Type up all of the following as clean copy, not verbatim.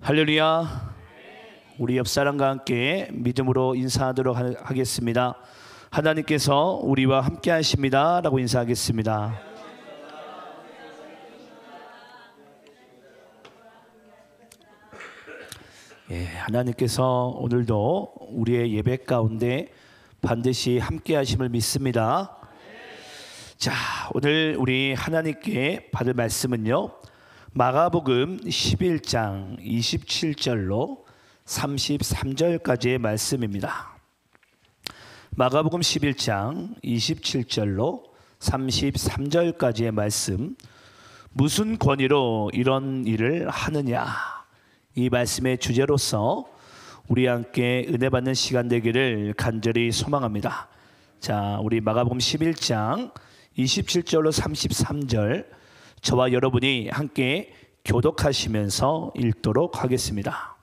할렐루야. 우리 옆 사람과 함께 믿음으로 인사하도록 하겠습니다. 하나님께서 우리와 함께 하십니다 라고 인사하겠습니다. 하나님께서 오늘도 우리의 예배 가운데 반드시 함께 하심을 믿습니다. 자, 오늘 우리 하나님께 받을 말씀은요, 마가복음 11장 27절로 33절까지의 말씀입니다. 마가복음 11장 27절로 33절까지의 말씀, 무슨 권위로 이런 일을 하느냐, 이 말씀의 주제로서 우리 함께 은혜 받는 시간 되기를 간절히 소망합니다. 자, 우리 마가복음 11장 27절로 33절 저와 여러분이 함께 교독하시면서 읽도록 하겠습니다.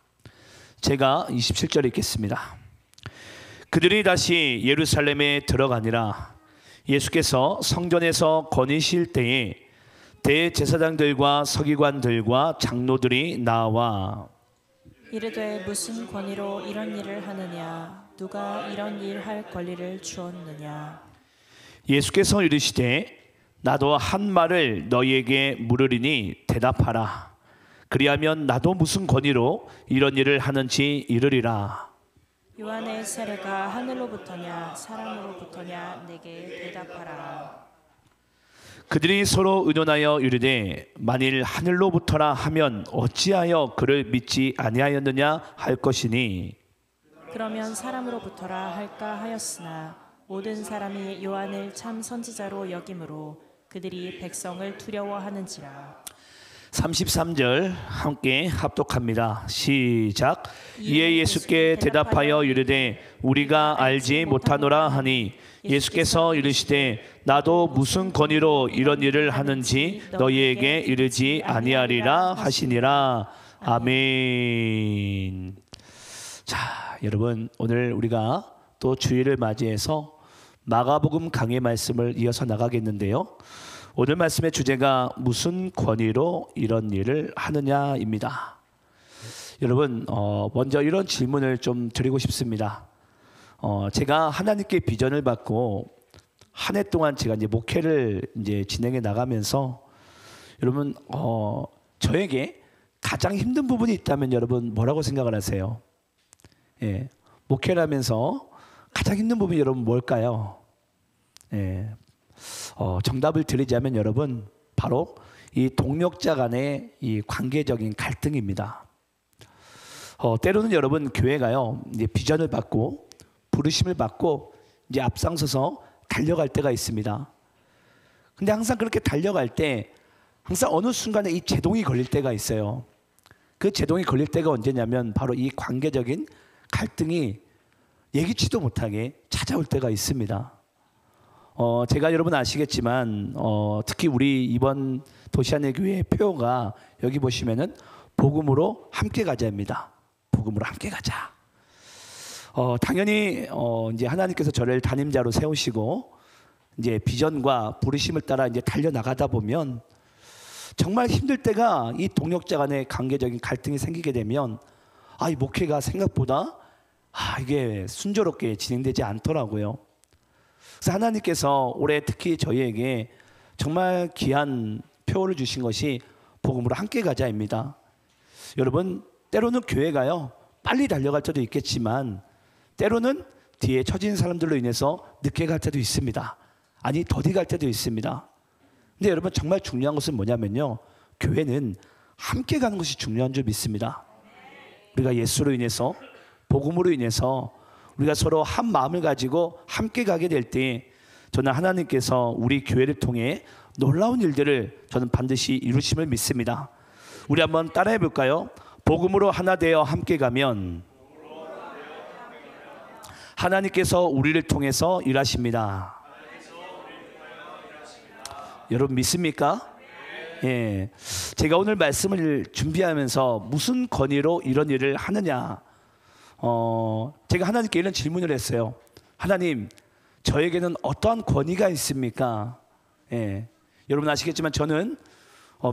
제가 27절 읽겠습니다. 그들이 다시 예루살렘에 들어가니라. 예수께서 성전에서 거니실 때에 대제사장들과 서기관들과 장로들이 나와 이르되 무슨 권위로 이런 일을 하느냐? 누가 이런 일 할 권리를 주었느냐? 예수께서 이르시되 나도 한 말을 너희에게 물으리니 대답하라. 그리하면 나도 무슨 권위로 이런 일을 하는지 이르리라. 요한의 세례가 하늘로부터냐 사람으로부터냐 내게 대답하라. 그들이 서로 의논하여 이르되 만일 하늘로부터라 하면 어찌하여 그를 믿지 아니하였느냐 할 것이니, 그러면 사람으로부터라 할까 하였으나 모든 사람이 요한을 참 선지자로 여김으로 그들이 백성을 두려워하는지라. 33절 함께 합독합니다. 시작. 이에 예수께 대답하여 이르되 우리가 알지 못하노라 하니, 예수께서 이르시되 나도 무슨 권위로 이런 일을 하는지 너희에게 이르지 아니하리라 하시니라. 아멘. 자, 여러분, 오늘 우리가 또 주일을 맞이해서 마가복음 강의 말씀을 이어서 나가겠는데요, 오늘 말씀의 주제가 무슨 권위로 이런 일을 하느냐입니다. 여러분, 먼저 이런 질문을 좀 드리고 싶습니다. 제가 하나님께 비전을 받고 한 해 동안 제가 이제 목회를 이제 진행해 나가면서 여러분, 저에게 가장 힘든 부분이 있다면 여러분 뭐라고 생각을 하세요? 예, 목회를 하면서 가장 힘든 부분이 여러분 뭘까요? 예, 정답을 드리자면 여러분 바로 이 동력자 간의 이 관계적인 갈등입니다. 때로는 여러분 교회가요, 이제 비전을 받고 부르심을 받고 이제 앞장서서 달려갈 때가 있습니다. 근데 항상 그렇게 달려갈 때 항상 어느 순간에 이 제동이 걸릴 때가 있어요. 그 제동이 걸릴 때가 언제냐면 바로 이 관계적인 갈등이 예기치도 못하게 찾아올 때가 있습니다. 제가 여러분 아시겠지만 특히 우리 이번 도시안의 교회의 표어가 여기 보시면은 복음으로 함께 가자입니다. 복음으로 함께 가자. 당연히 이제 하나님께서 저를 담임자로 세우시고 이제 비전과 부르심을 따라 이제 달려 나가다 보면 정말 힘들 때가 이 동역자 간의 관계적인 갈등이 생기게 되면 이 목회가 생각보다 이게 순조롭게 진행되지 않더라고요. 그래서 하나님께서 올해 특히 저희에게 정말 귀한 표어를 주신 것이 복음으로 함께 가자입니다. 여러분, 때로는 교회가요 빨리 달려갈 때도 있겠지만 때로는 뒤에 처진 사람들로 인해서 늦게 갈 때도 있습니다. 아니 더디 갈 때도 있습니다. 근데 여러분 정말 중요한 것은 뭐냐면요, 교회는 함께 가는 것이 중요한 줄 믿습니다. 우리가 예수로 인해서 복음으로 인해서 우리가 서로 한 마음을 가지고 함께 가게 될 때 저는 하나님께서 우리 교회를 통해 놀라운 일들을 저는 반드시 이루심을 믿습니다. 우리 한번 따라해 볼까요? 복음으로 하나 되어 함께 가면 하나님께서 우리를 통해서 일하십니다. 여러분 믿습니까? 예, 제가 오늘 말씀을 준비하면서 무슨 권위로 이런 일을 하느냐, 제가 하나님께 이런 질문을 했어요. 하나님, 저에게는 어떠한 권위가 있습니까? 예, 여러분 아시겠지만 저는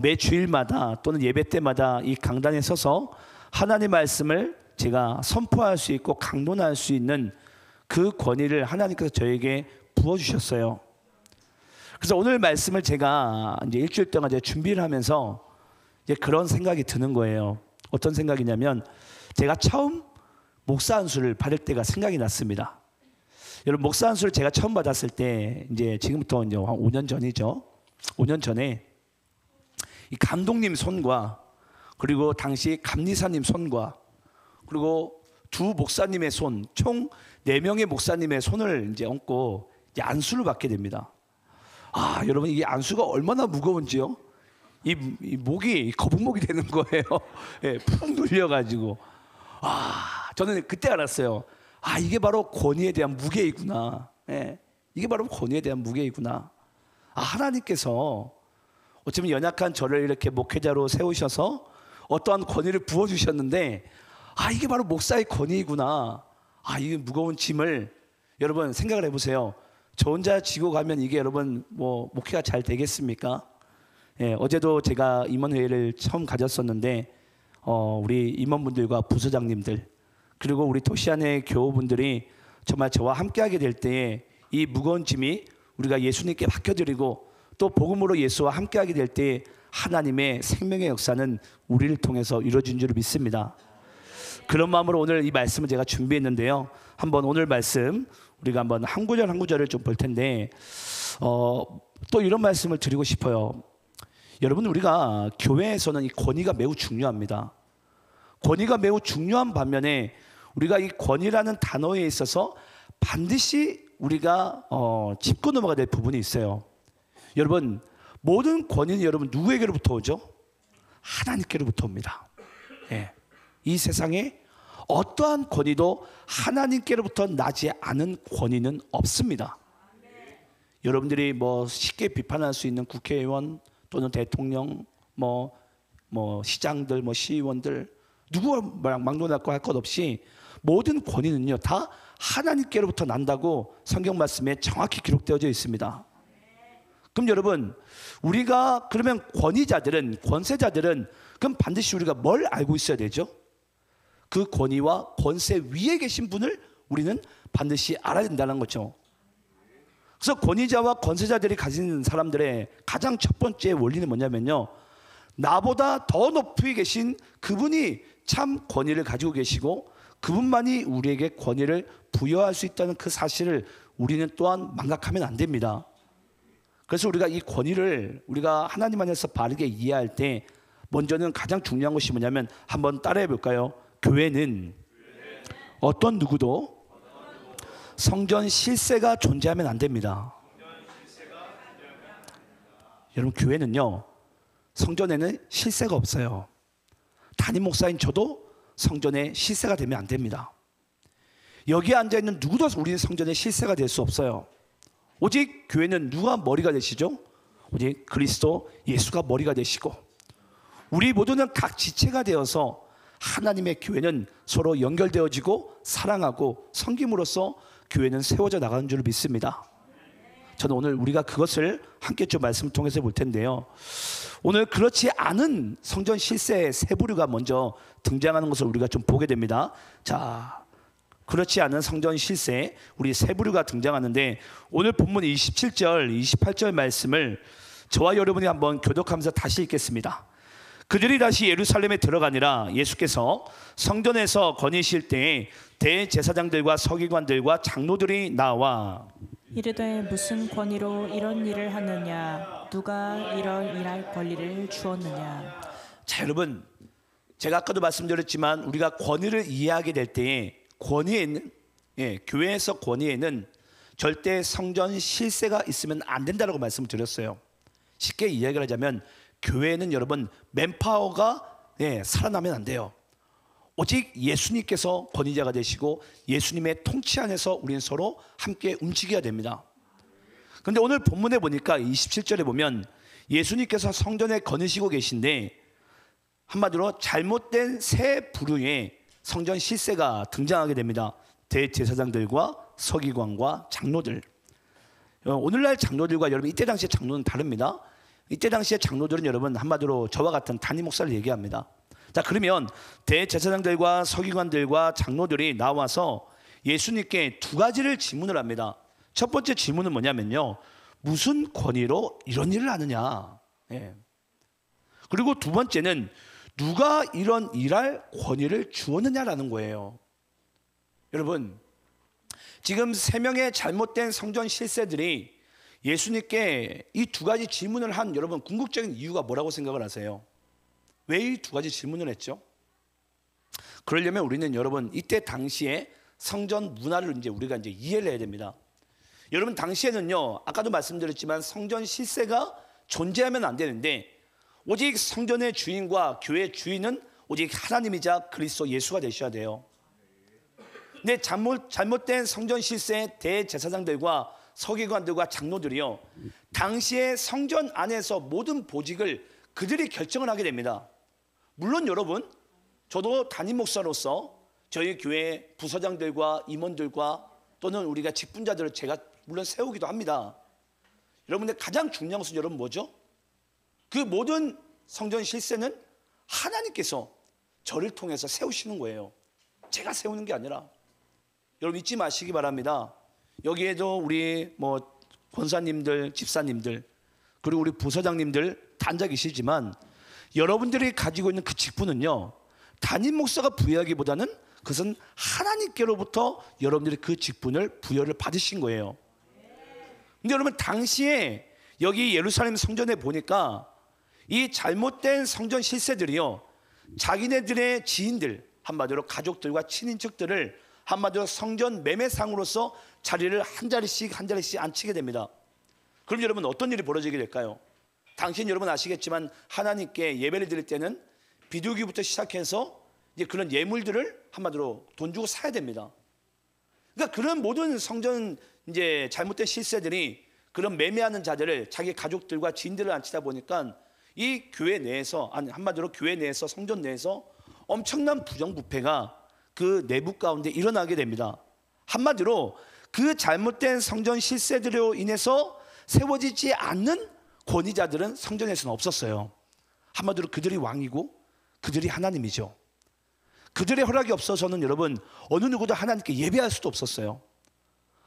매 주일마다 또는 예배 때마다 이 강단에 서서 하나님 말씀을 제가 선포할 수 있고 강론할 수 있는 그 권위를 하나님께서 저에게 부어주셨어요. 그래서 오늘 말씀을 제가 이제 일주일 동안 이제 준비를 하면서 이제 그런 생각이 드는 거예요. 어떤 생각이냐면 제가 처음 목사 안수를 받을 때가 생각이 났습니다. 여러분, 목사 안수를 제가 처음 받았을 때 이제 지금부터 이제 한 5년 전이죠. 5년 전에 이 감독님 손과 그리고 당시 감리사님 손과 그리고 두 목사님의 손, 총 4명의 목사님의 손을 이제 얹고 이제 안수를 받게 됩니다. 아, 여러분, 이 안수가 얼마나 무거운지요? 이 목이 거북목이 되는 거예요. 예, 푹 눌려가지고. 아, 저는 그때 알았어요. 아, 이게 바로 권위에 대한 무게이구나. 예, 이게 바로 권위에 대한 무게이구나. 아, 하나님께서 어쩌면 연약한 저를 이렇게 목회자로 세우셔서 어떠한 권위를 부어주셨는데, 아, 이게 바로 목사의 권위이구나. 아, 이 무거운 짐을 여러분 생각을 해보세요. 저 혼자 지고 가면 이게 여러분 뭐 목회가 잘 되겠습니까? 예, 어제도 제가 임원회의를 처음 가졌었는데 우리 임원분들과 부서장님들 그리고 우리 도시안의 교우분들이 정말 저와 함께하게 될 때에 이 무거운 짐이 우리가 예수님께 맡겨드리고 또 복음으로 예수와 함께하게 될 때에 하나님의 생명의 역사는 우리를 통해서 이루어진 줄 믿습니다. 그런 마음으로 오늘 이 말씀을 제가 준비했는데요. 한번 오늘 말씀 우리가 한번 한 구절 한 구절을 좀 볼 텐데 또 이런 말씀을 드리고 싶어요. 여러분, 우리가 교회에서는 이 권위가 매우 중요합니다. 권위가 매우 중요한 반면에 우리가 이 권위라는 단어에 있어서 반드시 우리가 짚고 넘어가야 될 부분이 있어요. 여러분, 모든 권위는 여러분 누구에게로부터 오죠? 하나님께로부터 옵니다. 예. 이 세상에 어떠한 권위도 하나님께로부터 나지 않은 권위는 없습니다. 여러분들이 뭐 쉽게 비판할 수 있는 국회의원 또는 대통령, 뭐 시장들, 뭐 시의원들 누구와 막론하고 할 것 없이 모든 권위는요 다 하나님께로부터 난다고 성경 말씀에 정확히 기록되어져 있습니다. 그럼 여러분, 우리가 그러면 권위자들은, 권세자들은 그럼 반드시 우리가 뭘 알고 있어야 되죠? 그 권위와 권세 위에 계신 분을 우리는 반드시 알아야 된다는 거죠. 그래서 권위자와 권세자들이 가진 사람들의 가장 첫 번째 원리는 뭐냐면요, 나보다 더 높이 계신 그분이 참 권위를 가지고 계시고 그분만이 우리에게 권위를 부여할 수 있다는 그 사실을 우리는 또한 망각하면 안 됩니다. 그래서 우리가 이 권위를 우리가 하나님 안에서 바르게 이해할 때 먼저는 가장 중요한 것이 뭐냐면 한번 따라해 볼까요? 교회는 어떤 누구도 성전 실세가 존재하면 안 됩니다. 여러분, 교회는요 성전에는 실세가 없어요. 담임 목사인 저도 성전에 실세가 되면 안 됩니다. 여기에 앉아있는 누구도 우리는 성전에 실세가 될 수 없어요. 오직 교회는 누가 머리가 되시죠? 오직 그리스도 예수가 머리가 되시고 우리 모두는 각 지체가 되어서 하나님의 교회는 서로 연결되어지고 사랑하고 섬김으로써 교회는 세워져 나가는 줄 믿습니다. 저는 오늘 우리가 그것을 함께 좀 말씀을 통해서 볼 텐데요. 오늘 그렇지 않은 성전 실세의 세 부류가 먼저 등장하는 것을 우리가 좀 보게 됩니다. 자, 그렇지 않은 성전 실세 우리 세 부류가 등장하는데 오늘 본문 27절, 28절 말씀을 저와 여러분이 한번 교독하면서 다시 읽겠습니다. 그들이 다시 예루살렘에 들어가니라 예수께서 성전에서 거니실 때에 대제사장들과 서기관들과 장로들이 나와 이르되 무슨 권위로 이런 일을 하느냐? 누가 이런 일할 권리를 주었느냐? 자, 여러분, 제가 아까도 말씀드렸지만 우리가 권위를 이해하게 될 때에 권위에는 교회에서 권위에는 절대 성전 실세가 있으면 안 된다고 말씀을 드렸어요. 쉽게 이야기를 하자면 교회는 여러분 맨파워가 살아나면 안 돼요. 오직 예수님께서 권위자가 되시고 예수님의 통치 안에서 우리는 서로 함께 움직여야 됩니다. 그런데 오늘 본문에 보니까 27절에 보면 예수님께서 성전에 거니시고 계신데 한마디로 잘못된 세 부류의 성전 실세가 등장하게 됩니다. 대제사장들과 서기관과 장로들. 오늘날 장로들과 여러분 이때 당시의 장로는 다릅니다. 이때 당시의 장로들은 여러분 한마디로 저와 같은 담임 목사를 얘기합니다. 자, 그러면 대제사장들과 서기관들과 장로들이 나와서 예수님께 두 가지를 질문을 합니다. 첫 번째 질문은 뭐냐면요, 무슨 권위로 이런 일을 하느냐. 예. 그리고 두 번째는 누가 이런 일할 권위를 주었느냐라는 거예요. 여러분, 지금 세 명의 잘못된 성전 실세들이 예수님께 이 두 가지 질문을 한 여러분 궁극적인 이유가 뭐라고 생각을 하세요? 왜 이 두 가지 질문을 했죠? 그러려면 우리는 여러분 이때 당시에 성전 문화를 우리가 이해를 해야 됩니다. 여러분, 당시에는요, 아까도 말씀드렸지만 성전 실세가 존재하면 안 되는데 오직 성전의 주인과 교회의 주인은 오직 하나님이자 그리스도 예수가 되셔야 돼요. 근데 잘못된 성전 실세 대제사장들과 서기관들과 장로들이요, 당시에 성전 안에서 모든 보직을 그들이 결정을 하게 됩니다. 물론 여러분, 저도 담임 목사로서 저희 교회 부서장들과 임원들과 또는 우리가 직분자들을 제가 물론 세우기도 합니다. 여러분들 가장 중요한 것은 여러분 뭐죠? 그 모든 성전 실세는 하나님께서 저를 통해서 세우시는 거예요. 제가 세우는 게 아니라. 여러분 잊지 마시기 바랍니다. 여기에도 우리 권사님들, 집사님들, 그리고 우리 부서장님들 다 앉아 계시지만 여러분들이 가지고 있는 그 직분은요, 담임 목사가 부여하기보다는 그것은 하나님께로부터 여러분들이 그 직분을 부여를 받으신 거예요. 근데 여러분, 당시에 여기 예루살렘 성전에 보니까 이 잘못된 성전 실세들이요, 자기네들의 지인들, 한마디로 가족들과 친인척들을 한마디로 성전 매매상으로서 자리를 한 자리씩 앉히게 됩니다. 그럼 여러분 어떤 일이 벌어지게 될까요? 당신 여러분 아시겠지만 하나님께 예배를 드릴 때는 비둘기부터 시작해서 이제 그런 예물들을 한마디로 돈 주고 사야 됩니다. 그러니까 그런 모든 성전 이제 잘못된 실세들이 그런 매매하는 자들을 자기 가족들과 지인들을 앉히다 보니까 이 교회 내에서, 한마디로 교회 내에서, 성전 내에서 엄청난 부정부패가 그 내부 가운데 일어나게 됩니다. 한마디로 그 잘못된 성전 실세들로 인해서 세워지지 않는 권위자들은 성전에서는 없었어요. 한마디로 그들이 왕이고 그들이 하나님이죠. 그들의 허락이 없어서는 여러분 어느 누구도 하나님께 예배할 수도 없었어요.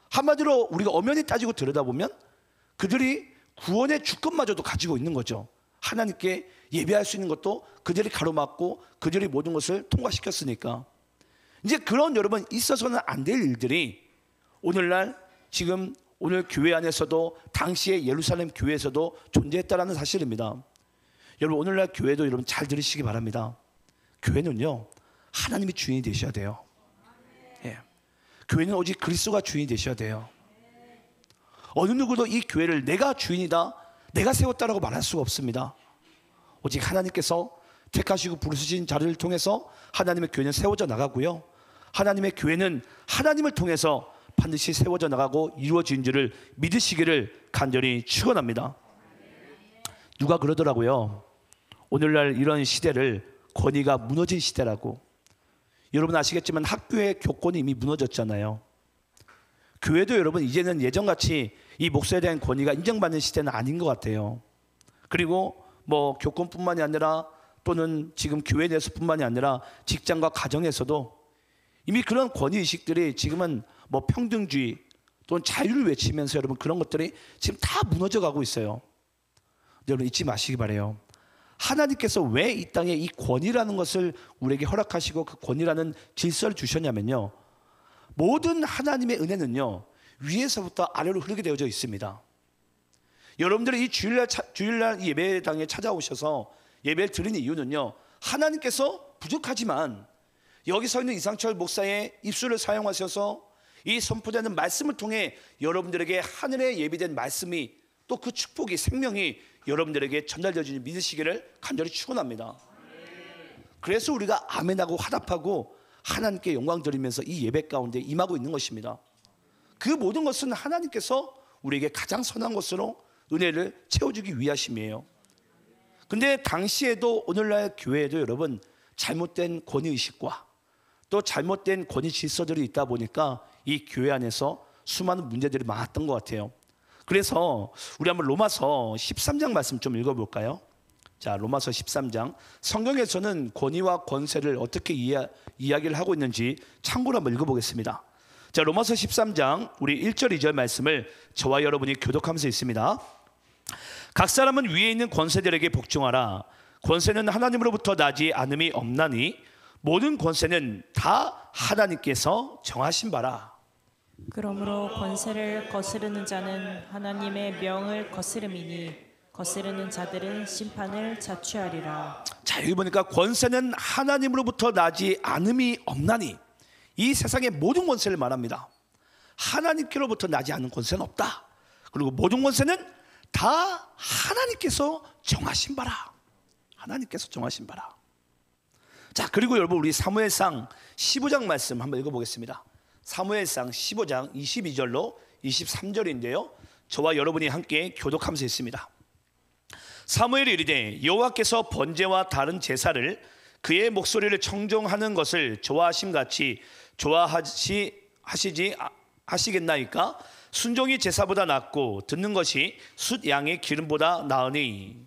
한마디로 우리가 엄연히 따지고 들여다보면 그들이 구원의 주권마저도 가지고 있는 거죠. 하나님께 예배할 수 있는 것도 그들이 가로막고 그들이 모든 것을 통과시켰으니까. 이제 그런 여러분 있어서는 안 될 일들이 오늘날 지금 오늘 교회 안에서도 당시에 예루살렘 교회에서도 존재했다라는 사실입니다. 여러분 오늘날 교회도 여러분 잘 들으시기 바랍니다. 교회는요 하나님이 주인이 되셔야 돼요. 예. 교회는 오직 그리스도가 주인이 되셔야 돼요. 어느 누구도 이 교회를 내가 주인이다, 내가 세웠다라고 말할 수가 없습니다. 오직 하나님께서 택하시고 부르신 자를 통해서 하나님의 교회는 세워져 나가고요, 하나님의 교회는 하나님을 통해서 반드시 세워져 나가고 이루어진 줄을 믿으시기를 간절히 축원합니다. 누가 그러더라고요, 오늘날 이런 시대를 권위가 무너진 시대라고. 여러분 아시겠지만 학교의 교권이 이미 무너졌잖아요. 교회도 여러분 이제는 예전같이 이 목사에 대한 권위가 인정받는 시대는 아닌 것 같아요. 그리고 뭐 교권뿐만이 아니라 또는 지금 교회 내에서뿐만이 아니라 직장과 가정에서도 이미 그런 권위의식들이 지금은 뭐 평등주의 또는 자유를 외치면서 여러분 그런 것들이 지금 다 무너져 가고 있어요. 여러분 잊지 마시기 바라요. 하나님께서 왜 이 땅에 이 권위라는 것을 우리에게 허락하시고 그 권위라는 질서를 주셨냐면요, 모든 하나님의 은혜는요 위에서부터 아래로 흐르게 되어져 있습니다. 여러분들이 이 주일날 예배당에 찾아오셔서 예배를 드리는 이유는요, 하나님께서 부족하지만 여기 서 있는 이상철 목사의 입술을 사용하셔서 이 선포되는 말씀을 통해 여러분들에게 하늘에 예비된 말씀이 또 그 축복이 생명이 여러분들에게 전달되어지는 믿으시기를 간절히 축원합니다. 그래서 우리가 아멘하고 화답하고 하나님께 영광 드리면서 이 예배 가운데 임하고 있는 것입니다. 그 모든 것은 하나님께서 우리에게 가장 선한 것으로 은혜를 채워주기 위하심이에요. 근데 당시에도 오늘날 교회에도 여러분 잘못된 권위의식과 또 잘못된 권위 질서들이 있다 보니까 이 교회 안에서 수많은 문제들이 많았던 것 같아요. 그래서 우리 한번 로마서 13장 말씀 좀 읽어볼까요? 자, 로마서 13장. 성경에서는 권위와 권세를 어떻게 이야기를 하고 있는지 참고로 한번 읽어보겠습니다. 자, 로마서 13장 우리 1절 2절 말씀을 저와 여러분이 교독하면서 있습니다. 각 사람은 위에 있는 권세들에게 복종하라. 권세는 하나님으로부터 나지 않음이 없나니 모든 권세는 다 하나님께서 정하신 바라. 그러므로 권세를 거스르는 자는 하나님의 명을 거스름이니 거스르는 자들은 심판을 자취하리라. 자, 여기 보니까 권세는 하나님으로부터 나지 않음이 없나니, 이 세상의 모든 권세를 말합니다. 하나님께로부터 나지 않는 권세는 없다. 그리고 모든 권세는 다 하나님께서 정하신 바라. 하나님께서 정하신 바라. 자, 그리고 여러분 우리 사무엘상 15장 말씀 한번 읽어보겠습니다. 사무엘상 15장 22절로 23절인데요, 저와 여러분이 함께 교독하면서 있습니다. 사무엘이 이르되 여호와께서 번제와 다른 제사를 그의 목소리를 청종하는 것을 좋아하심같이 하시겠나이까? 순종이 제사보다 낫고 듣는 것이 숫 양의 기름보다 나으니.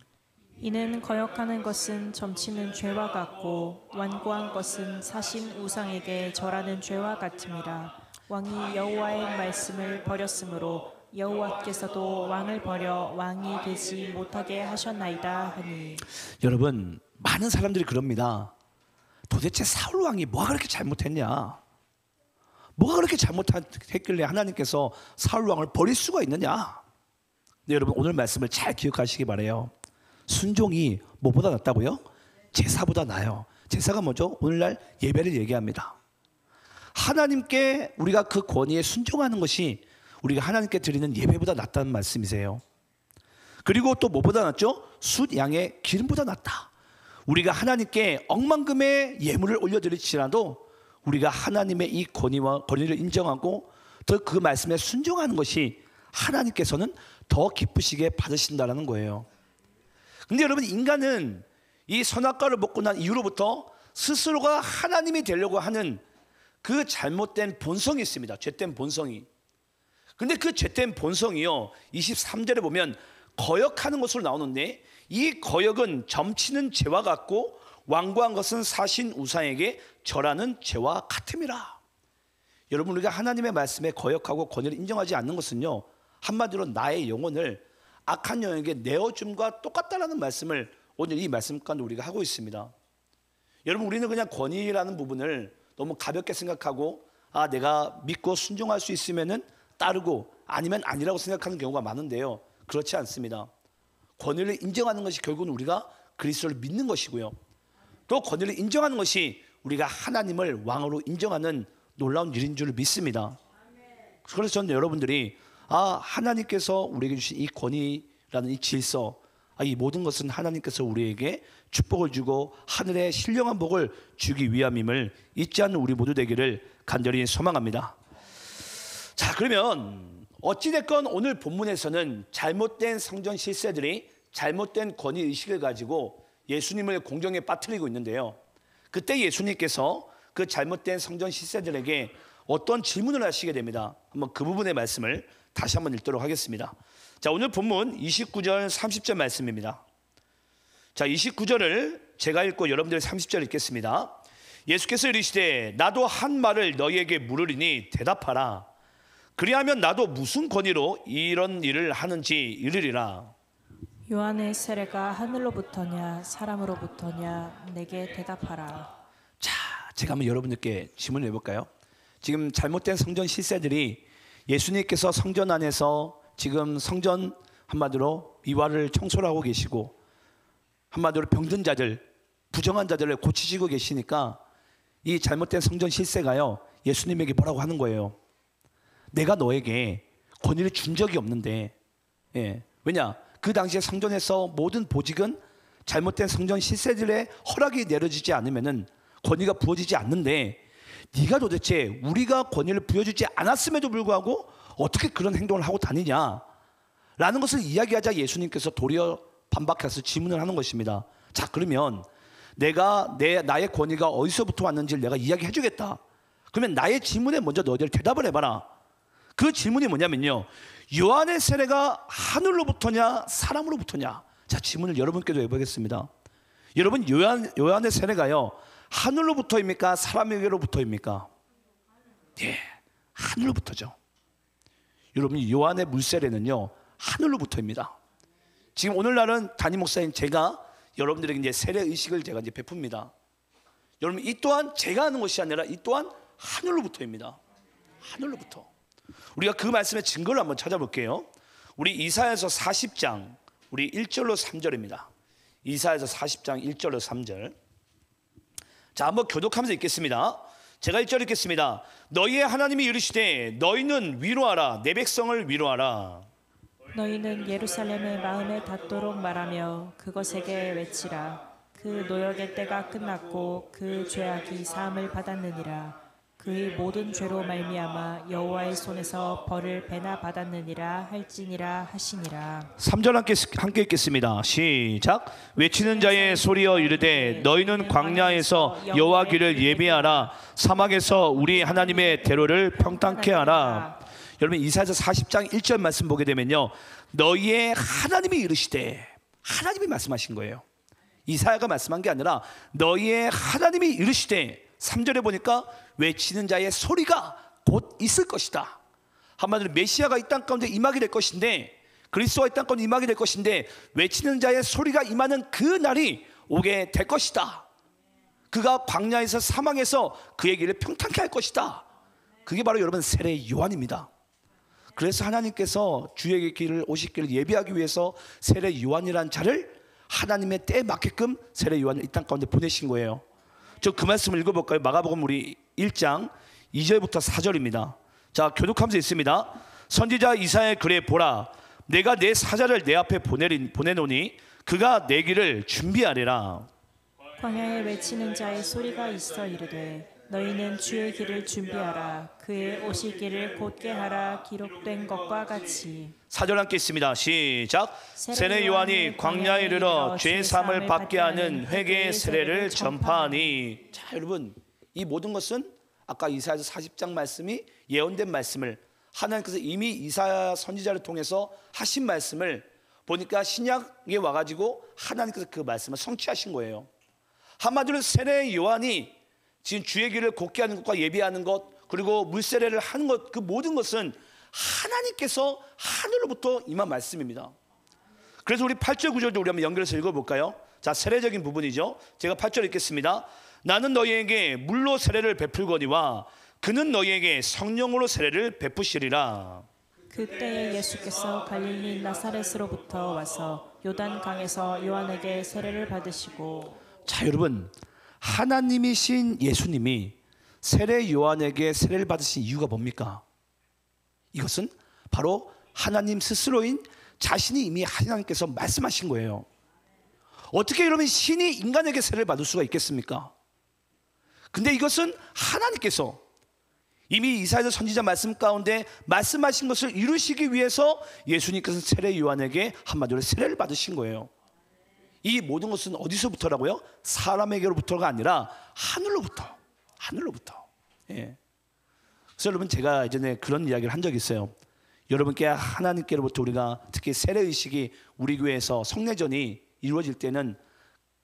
이는 거역하는 것은 점치는 죄와 같고 완고한 것은 사신 우상에게 절하는 죄와 같음이라. 왕이 여호와의 말씀을 버렸으므로 여호와께서도 왕을 버려 왕이 되지 못하게 하셨나이다 하니. 여러분, 많은 사람들이 그럽니다. 도대체 사울 왕이 뭐가 그렇게 잘못했냐? 뭐가 그렇게 잘못했길래 하나님께서 사울 왕을 버릴 수가 있느냐? 근데 여러분, 오늘 말씀을 잘 기억하시기 바라요. 순종이 뭐보다 낫다고요? 제사보다 나아요. 제사가 뭐죠? 오늘날 예배를 얘기합니다. 하나님께 우리가 그 권위에 순종하는 것이 우리가 하나님께 드리는 예배보다 낫다는 말씀이세요. 그리고 또 뭐보다 낫죠? 숫 양의 기름보다 낫다. 우리가 하나님께 억만금의 예물을 올려드릴지라도 우리가 하나님의 이 권위를 인정하고 더 그 말씀에 순종하는 것이 하나님께서는 더 기쁘시게 받으신다는 거예요. 근데 여러분, 인간은 이 선악과를 먹고 난 이후로부터 스스로가 하나님이 되려고 하는 그 잘못된 본성이 있습니다. 죄된 본성이. 근데 그 죄된 본성이요, 23절에 보면 거역하는 것으로 나오는데, 이 거역은 점치는 죄와 같고 완고한 것은 사신 우상에게 절하는 죄와 같음이라. 여러분, 우리가 하나님의 말씀에 거역하고 권위를 인정하지 않는 것은요, 한마디로 나의 영혼을 악한 영에게 내어줌과 똑같다라는 말씀을 오늘 이 말씀 가운데 우리가 하고 있습니다. 여러분, 우리는 그냥 권위라는 부분을 너무 가볍게 생각하고, 내가 믿고 순종할 수 있으면은 따르고 아니면 아니라고 생각하는 경우가 많은데요, 그렇지 않습니다. 권위를 인정하는 것이 결국은 우리가 그리스도를 믿는 것이고요, 또 권위를 인정하는 것이 우리가 하나님을 왕으로 인정하는 놀라운 일인 줄 믿습니다. 그래서 저는 여러분들이 하나님께서 우리에게 주신 이 권위라는 이 질서, 이 모든 것은 하나님께서 우리에게 축복을 주고 하늘의 신령한 복을 주기 위함임을 잊지 않는 우리 모두 되기를 간절히 소망합니다. 자, 그러면 어찌됐건 오늘 본문에서는 잘못된 성전 실세들이 잘못된 권위 의식을 가지고 예수님을 공경에 빠뜨리고 있는데요, 그때 예수님께서 그 잘못된 성전 실세들에게 어떤 질문을 하시게 됩니다. 한번 그 부분의 말씀을 다시 한번 읽도록 하겠습니다. 자, 오늘 본문 29절 30절 말씀입니다. 자, 29절을 제가 읽고 여러분들이 30절 읽겠습니다. 예수께서 이르시되 나도 한 말을 너희에게 물으리니 대답하라. 그리하면 나도 무슨 권위로 이런 일을 하는지 이르리라. 요한의 세례가 하늘로부터냐 사람으로부터냐 내게 대답하라. 자, 제가 한번 여러분들께 질문을 해볼까요? 지금 잘못된 성전 실세들이 예수님께서 성전 안에서 지금 성전 한마디로 미화를 청소를 하고 계시고, 한마디로 병든 자들, 부정한 자들을 고치시고 계시니까 이 잘못된 성전 실세가요, 예수님에게 뭐라고 하는 거예요? 내가 너에게 권위를 준 적이 없는데, 왜냐? 그 당시에 성전에서 모든 보직은 잘못된 성전 실세들의 허락이 내려지지 않으면은 권위가 부어지지 않는데, 네가 도대체 우리가 권위를 부여주지 않았음에도 불구하고 어떻게 그런 행동을 하고 다니냐? 라는 것을 이야기하자 예수님께서 도리어 반박해서 질문을 하는 것입니다. 자, 그러면 나의 권위가 어디서부터 왔는지를 내가 이야기해 주겠다. 그러면 나의 질문에 먼저 너희들 대답을 해봐라. 그 질문이 뭐냐면요, 요한의 세례가 하늘로부터냐 사람으로부터냐? 자, 질문을 여러분께도 해보겠습니다. 여러분, 요한의 세례가요, 하늘로부터입니까? 사람에게로부터입니까? 예, 하늘로부터죠. 여러분, 요한의 물세례는요, 하늘로부터입니다. 지금 오늘날은 담임 목사인 제가 여러분들에게 이제 세례 의식을 제가 이제 베풉니다. 여러분, 이 또한 제가 하는 것이 아니라 이 또한 하늘로부터입니다. 하늘로부터. 우리가 그 말씀의 증거를 한번 찾아볼게요. 우리 이사야서 40장 우리 1절로 3절입니다. 이사야서 40장 1절로 3절. 자, 한번 교독하면서 읽겠습니다. 제가 1절 읽겠습니다. 너희의 하나님이 이르시되 너희는 위로하라, 내 백성을 위로하라. 너희는 예루살렘의 마음에 닿도록 말하며 그것에게 외치라. 그 노역의 때가 끝났고 그 죄악이 사함을 받았느니라. 그의 모든 죄로 말미암아 여호와의 손에서 벌을 배나 받았느니라 할지니라 하시니라. 3절 함께 읽겠습니다. 시작. 외치는 자의 소리여 이르되 너희는 광야에서 여호와 길을 예비하라, 사막에서 우리 하나님의 대로를 평탄케 하라. 여러분, 이사야서 40장 1절 말씀 보게 되면요, 너희의 하나님이 이르시되, 하나님이 말씀하신 거예요. 이사야가 말씀한 게 아니라 너희의 하나님이 이르시되, 3절에 보니까 외치는 자의 소리가 곧 있을 것이다. 한마디로 메시아가 이 땅 가운데 임하게 될 것인데, 그리스도가 이 땅 가운데 임하게 될 것인데, 외치는 자의 소리가 임하는 그 날이 오게 될 것이다. 그가 광야에서 사망해서 그의 길을 평탄케 할 것이다. 그게 바로 여러분 세례 요한입니다. 그래서 하나님께서 주의 길을 오실 길을 예비하기 위해서 세례 요한이라는 자를 하나님의 때에 맞게끔 세례 요한을 이 땅 가운데 보내신 거예요. 저 그 말씀을 읽어볼까요? 마가복음 우리 1장 2절부터 4절입니다. 자, 교독하면서 있습니다. 선지자 이사야의 글에 보라, 내가 내 사자를 내 앞에 보내노니 그가 내 길을 준비하리라. 광야에 외치는 자의 소리가 있어 이르되 너희는 주의 길을 준비하라. 그의 오실 길을 곧게 하라. 기록된 것과 같이. 4절 함께 있습니다. 시작. 세례 요한이 광야에 이르러 죄 사함을 받게 하는 회개의 세례를 전파하니. 자, 여러분, 이 모든 것은 아까 이사야서 40장 말씀이 예언된 말씀을 하나님께서 이미 이사야 선지자를 통해서 하신 말씀을 보니까 신약에 와가지고 하나님께서 그 말씀을 성취하신 거예요. 한마디로 세례 요한이 지금 주의 길을 곧게 하는 것과 예비하는 것, 그리고 물세례를 하는 것, 그 모든 것은 하나님께서 하늘로부터 임한 말씀입니다. 그래서 우리 8절 9절도 우리 한번 연결해서 읽어볼까요? 자, 세례적인 부분이죠. 제가 8절 읽겠습니다. 나는 너희에게 물로 세례를 베풀거니와 그는 너희에게 성령으로 세례를 베푸시리라. 그때에 예수께서 갈릴리 나사렛으로부터 와서 요단강에서 요한에게 세례를 받으시고. 자, 여러분, 하나님이신 예수님이 세례 요한에게 세례를 받으신 이유가 뭡니까? 이것은 바로 하나님 스스로인 자신이 이미 하나님께서 말씀하신 거예요. 어떻게 여러분 신이 인간에게 세례를 받을 수가 있겠습니까? 근데 이것은 하나님께서 이미 이사야서 선지자 말씀 가운데 말씀하신 것을 이루시기 위해서 예수님께서 세례 요한에게 한마디로 세례를 받으신 거예요. 이 모든 것은 어디서부터라고요? 사람에게로부터가 아니라 하늘로부터. 하늘로부터. 예. 그래서 여러분, 제가 예전에 그런 이야기를 한 적이 있어요. 여러분께 하나님께로부터 우리가 특히 세례의식이 우리 교회에서 성례전이 이루어질 때는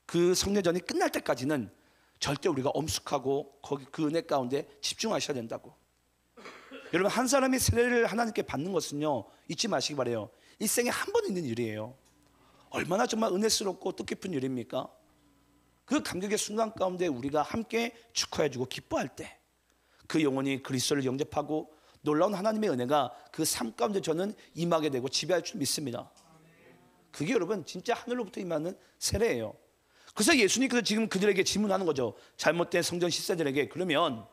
그 성례전이 끝날 때까지는 절대 우리가 엄숙하고 거기 그 은혜 가운데 집중하셔야 된다고. 여러분, 한 사람이 세례를 하나님께 받는 것은요, 잊지 마시기 바라요. 일생에 한 번 있는 일이에요. 얼마나 정말 은혜스럽고 뜻깊은 일입니까? 그 감격의 순간 가운데 우리가 함께 축하해주고 기뻐할 때 그 영혼이 그리스도를 영접하고 놀라운 하나님의 은혜가 그 삶 가운데 저는 임하게 되고 지배할 줄 믿습니다. 그게 여러분 진짜 하늘로부터 임하는 세례예요. 그래서 예수님께서 지금 그들에게 질문하는 거죠. 잘못된 성전 실세들에게. 그러면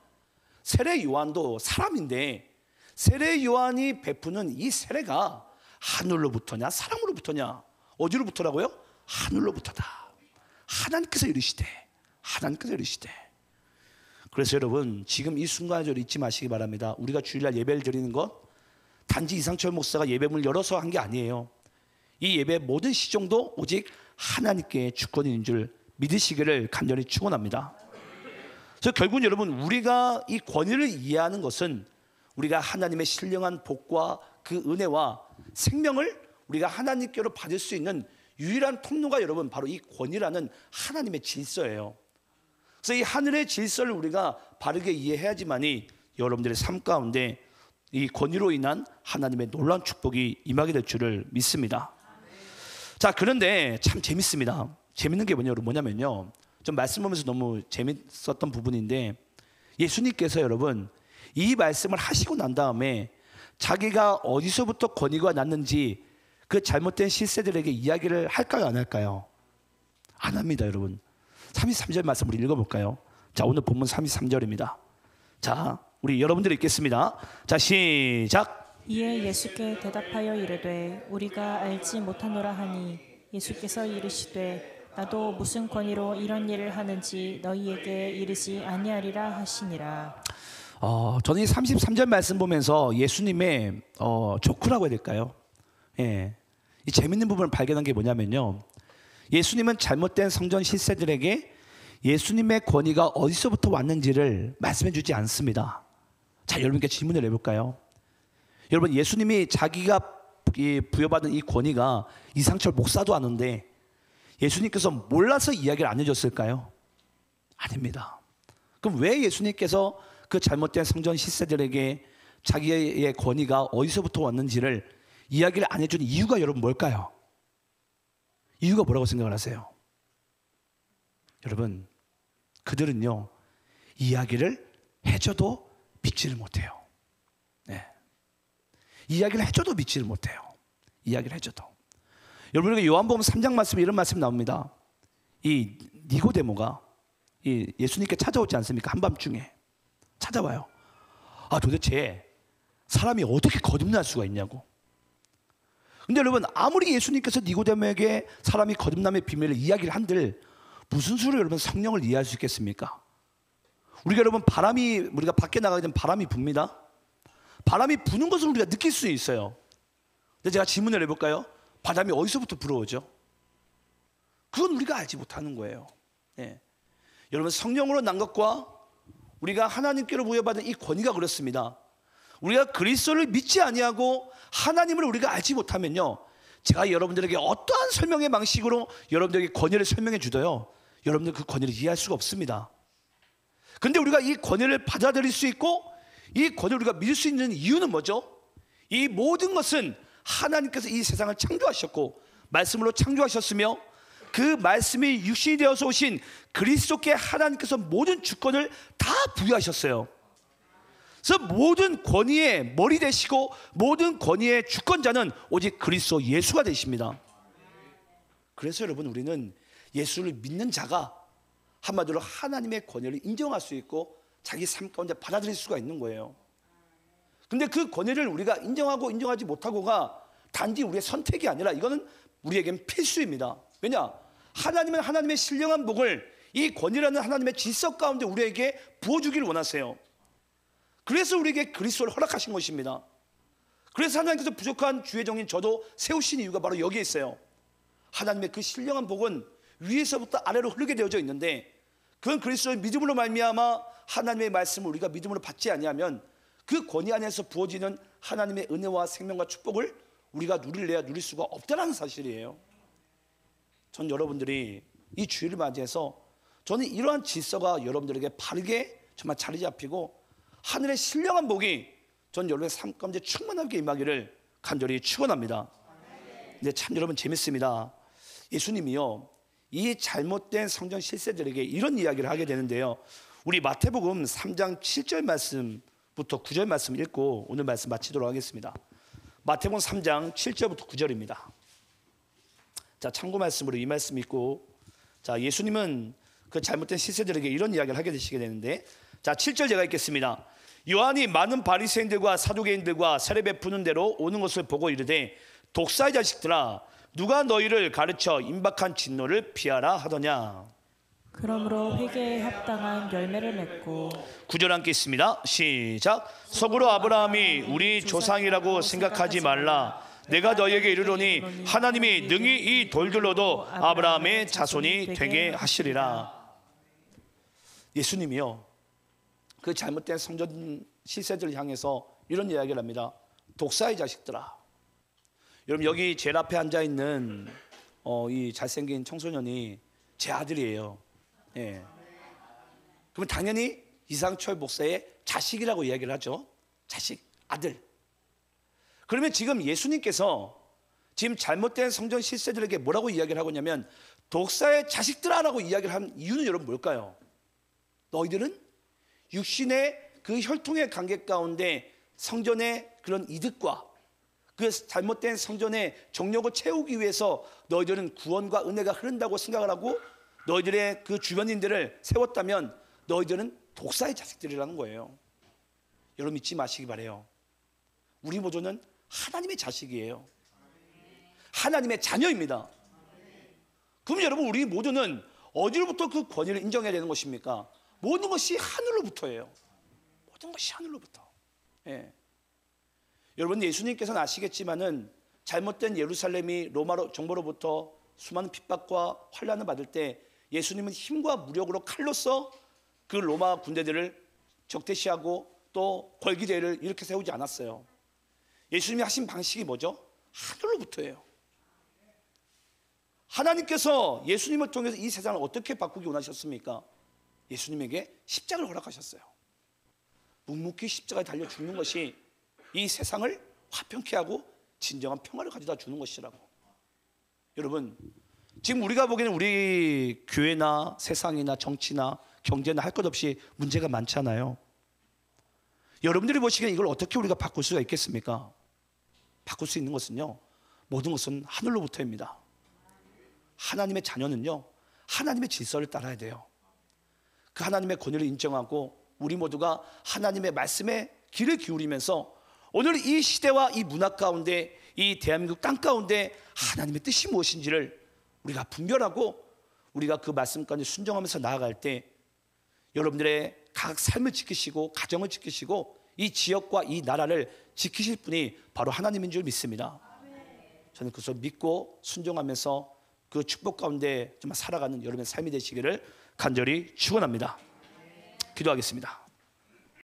세례 요한도 사람인데 세례 요한이 베푸는 이 세례가 하늘로부터냐 사람으로부터냐? 어디로부터라고요? 하늘로부터다. 하나님께서 이르시되. 하나님께서 이르시되. 그래서 여러분, 지금 이 순간을 잊지 마시기 바랍니다. 우리가 주일날 예배를 드리는 것 단지 이상철 목사가 예배문을 열어서 한 게 아니에요. 이 예배 모든 시종도 오직 하나님께 주권인 줄 믿으시기를 간절히 축원합니다. 그래서 결국은 여러분, 우리가 이 권위를 이해하는 것은 우리가 하나님의 신령한 복과 그 은혜와 생명을 우리가 하나님께로 받을 수 있는 유일한 통로가 여러분 바로 이 권위라는 하나님의 질서예요. 그래서 이 하늘의 질서를 우리가 바르게 이해해야지만이 여러분들의 삶 가운데 이 권위로 인한 하나님의 놀라운 축복이 임하게 될 줄을 믿습니다. 자, 그런데 참 재밌습니다. 재밌는 게 뭐냐면요, 좀 말씀 보면서 너무 재밌었던 부분인데, 예수님께서 여러분 이 말씀을 하시고 난 다음에 자기가 어디서부터 권위가 났는지 그 잘못된 실세들에게 이야기를 할까요, 안 할까요? 안 합니다. 여러분 33절 말씀 우리 읽어볼까요? 자, 오늘 본문 33절입니다. 자, 우리 여러분들이 읽겠습니다. 자, 시작. 이에 예수께 대답하여 이르되 우리가 알지 못하노라 하니 예수께서 이르시되 나도 무슨 권위로 이런 일을 하는지 너희에게 이르지 아니하리라 하시니라. 저는 이 33절 말씀 보면서 예수님의 조크라고 해야 될까요? 예, 이 재밌는 부분을 발견한 게 뭐냐면요, 예수님은 잘못된 성전 실세들에게 예수님의 권위가 어디서부터 왔는지를 말씀해 주지 않습니다. 자, 여러분께 질문을 해볼까요? 여러분, 예수님이 자기가 부여받은 이 권위가 이상철 목사도 아는데 예수님께서 몰라서 이야기를 안 해줬을까요? 아닙니다. 그럼 왜 예수님께서 그 잘못된 성전 실세들에게 자기의 권위가 어디서부터 왔는지를 이야기를 안 해준 이유가 여러분 뭘까요? 이유가 뭐라고 생각을 하세요? 여러분, 그들은요 이야기를 해줘도 믿지를 못해요. 네. 이야기를 해줘도 믿지를 못해요. 이야기를 해줘도. 여러분, 우리가 요한복음 3장 말씀에 이런 말씀이 나옵니다. 이 니고데모가 이 예수님께 찾아오지 않습니까? 한밤중에 찾아와요. 도대체 사람이 어떻게 거듭날 수가 있냐고. 근데 여러분, 아무리 예수님께서 니고데모에게 사람이 거듭남의 비밀을 이야기를 한들 무슨 수로 여러분 성령을 이해할 수 있겠습니까? 우리가 여러분 우리가 밖에 나가게 되면 바람이 붑니다. 바람이 부는 것을 우리가 느낄 수 있어요. 근데 제가 질문을 해볼까요? 바람이 어디서부터 불어오죠? 그건 우리가 알지 못하는 거예요. 네. 여러분, 성령으로 난 것과 우리가 하나님께로 부여받은 이 권위가 그렇습니다. 우리가 그리스도를 믿지 아니하고 하나님을 우리가 알지 못하면요, 제가 여러분들에게 어떠한 설명의 방식으로 여러분들에게 권위를 설명해 주도요, 여러분들 그 권위를 이해할 수가 없습니다. 근데 우리가 이 권위를 받아들일 수 있고 이 권위를 우리가 믿을 수 있는 이유는 뭐죠? 이 모든 것은 하나님께서 이 세상을 창조하셨고 말씀으로 창조하셨으며 그 말씀이 육신이 되어서 오신 그리스도께 하나님께서 모든 주권을 다 부여하셨어요. 그래서 모든 권위의 머리 되시고 모든 권위의 주권자는 오직 그리스도 예수가 되십니다. 그래서 여러분, 우리는 예수를 믿는 자가 한마디로 하나님의 권위를 인정할 수 있고 자기 삶 가운데 받아들일 수가 있는 거예요. 근데 그 권위를 우리가 인정하고 인정하지 못하고가 단지 우리의 선택이 아니라 이거는 우리에겐 필수입니다. 왜냐? 하나님은 하나님의 신령한 복을 이 권위라는 하나님의 질서 가운데 우리에게 부어주기를 원하세요. 그래서 우리에게 그리스도를 허락하신 것입니다. 그래서 하나님께서 부족한 주의 종인 저도 세우신 이유가 바로 여기에 있어요. 하나님의 그 신령한 복은 위에서부터 아래로 흐르게 되어져 있는데 그건 그리스도의 믿음으로 말미암아 하나님의 말씀을 우리가 믿음으로 받지 아니하면 그 권위 안에서 부어지는 하나님의 은혜와 생명과 축복을 우리가 누릴래야 누릴 수가 없다는 사실이에요. 전 여러분들이 이 주일을 맞이해서 저는 이러한 질서가 여러분들에게 바르게 정말 자리 잡히고 하늘의 신령한 복이 전 여러분의 삶 가운데 충만하게 임하기를 간절히 축원합니다. 근데 참 여러분 재밌습니다. 예수님이요, 이 잘못된 성전 실세들에게 이런 이야기를 하게 되는데요, 우리 마태복음 3장 7절 말씀부터 9절 말씀 읽고 오늘 말씀 마치도록 하겠습니다. 마태복음 3장 7절부터 9절입니다. 자, 참고 말씀으로 이 말씀 읽고, 자, 예수님은 그 잘못된 실세들에게 이런 이야기를 하게 되시게 되는데, 자, 7절 제가 읽겠습니다. 요한이 많은 바리새인들과 사두개인들과 세례 베푸는 대로 오는 것을 보고 이르되 독사의 자식들아, 누가 너희를 가르쳐 임박한 진노를 피하라 하더냐. 그러므로 회개에 합당한 열매를 맺고. 9절 함께 있습니다. 시작. 속으로 아브라함이 우리 조상이라고 생각하지 말라. 내가 너희에게 이르노니 하나님이 능히 이 돌들로도 아브라함의 자손이 되게 하시리라. 예수님이요, 그 잘못된 성전 시세들을 향해서 이런 이야기를 합니다. 독사의 자식들아. 여러분, 여기 제일 앞에 앉아있는 이 잘생긴 청소년이 제 아들이에요. 예. 그러면 당연히 이상철 목사의 자식이라고 이야기를 하죠. 자식, 아들. 그러면 지금 예수님께서 지금 잘못된 성전 실세들에게 뭐라고 이야기를 하고 있냐면 독사의 자식들아라고 이야기를 한 이유는 여러분 뭘까요? 너희들은 육신의 그 혈통의 관계 가운데 성전의 그런 이득과 그 잘못된 성전의 정욕을 채우기 위해서 너희들은 구원과 은혜가 흐른다고 생각을 하고 너희들의 그 주변인들을 세웠다면 너희들은 독사의 자식들이라는 거예요. 여러분 잊지 마시기 바래요. 우리 모두는 하나님의 자식이에요. 하나님의 자녀입니다. 그럼 여러분 우리 모두는 어디로부터 그 권위를 인정해야 되는 것입니까? 모든 것이 하늘로부터예요. 모든 것이 하늘로부터. 예. 여러분 예수님께서는 아시겠지만은 잘못된 예루살렘이 로마 정부로부터 수많은 핍박과 환난을 받을 때 예수님은 힘과 무력으로 칼로서 그 로마 군대들을 적대시하고 또 걸기대를 이렇게 세우지 않았어요. 예수님이 하신 방식이 뭐죠? 하늘로부터예요. 하나님께서 예수님을 통해서 이 세상을 어떻게 바꾸기 원하셨습니까? 예수님에게 십자가를 허락하셨어요. 묵묵히 십자가에 달려 죽는 것이 이 세상을 화평케 하고 진정한 평화를 가져다 주는 것이라고. 여러분 지금 우리가 보기에는 우리 교회나 세상이나 정치나 경제나 할 것 없이 문제가 많잖아요. 여러분들이 보시기엔 이걸 어떻게 우리가 바꿀 수가 있겠습니까? 바꿀 수 있는 것은요, 모든 것은 하늘로부터입니다. 하나님의 자녀는요, 하나님의 질서를 따라야 돼요. 그 하나님의 권위를 인정하고 우리 모두가 하나님의 말씀에 귀를 기울이면서 오늘 이 시대와 이 문화 가운데 이 대한민국 땅 가운데 하나님의 뜻이 무엇인지를 우리가 분별하고 우리가 그 말씀 가운데 순종하면서 나아갈 때 여러분들의 각 삶을 지키시고 가정을 지키시고 이 지역과 이 나라를 지키실 분이 바로 하나님인 줄 믿습니다. 저는 그것을 믿고 순종하면서 그 축복 가운데 정말 살아가는 여러분의 삶이 되시기를 간절히 축원합니다. 기도하겠습니다.